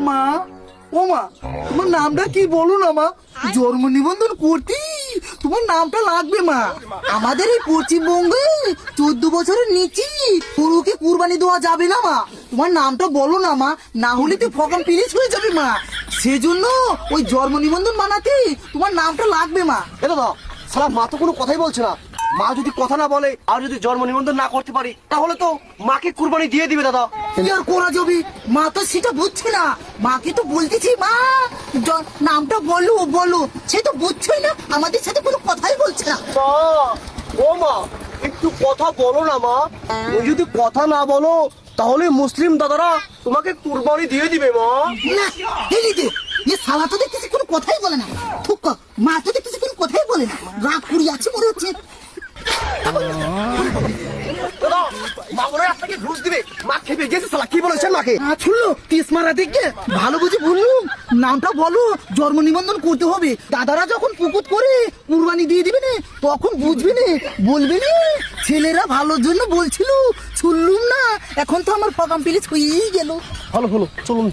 মা, ও মা, তোমার নামটা কি বলো না মা? জন্ম নিবন্ধন করতে তোমার নামটা লাগবে মা। আমাদের এই পশ্চিমবঙ্গে 14 বছরের নিচে গরুকে কুরবানি দেওয়া যাবে না মা। তোমার নামটা বলো না মা, না হলে তো ফর্ম ফিনিশ হয়ে যাবে মা। সেজন্য ওই জন্ম নিবন্ধন বানাতে তোমার নামটা লাগবে মা। এ দাদা, সালা মা তো কোনো কথাই বলছে না। মা যদি কথা না বলে আর যদি জন্ম নিবন্ধন না করতে পারি, তাহলে তো মাকে কুরবানি দিয়ে দিবে দাদা। কি আর করা যাবে? মা তো সেটা বুঝছে না। মাকে তো বলতেছি মা নামটা বলো বলো, সে তো বুঝছেই না, আমাদের সাথে কোনো কথাই বলছে না। মা, ও মা, একটু কথা বলো না মা। তুমি যদি কথা না বলো তাহলে মুসলিম দাদারা তোমাকে কুরবানি দিয়ে দিবে মা। না, হেলি দে, এ শালা তো দেখতেছি কোনো কথাই বলে না। থুক, মা তো দেখতেছি কোনো কথাই বলে না, রাগ করি আছে মনে হচ্ছে। দাদা, মা মনে হয় আপনাকে ঘুষ দিবে। মা খেপে গেছে সালা, কি বলেছেন মাকে? শুনলো তিস মারা দেখে ভালো বুঝে বললুম, নামটা বলো, জন্ম নিবন্ধন করতে হবে। দাদারা যখন পুকুত করে কুরবানি দিয়ে দিবে না, তখন বুঝবি না, বলবি না ছেলেরা ভালোর জন্য বলছিল, শুনলুম না। এখন তো আমার ফর্ম ফিনিশ হয়েই গেল। ভালো হলো, চলুন।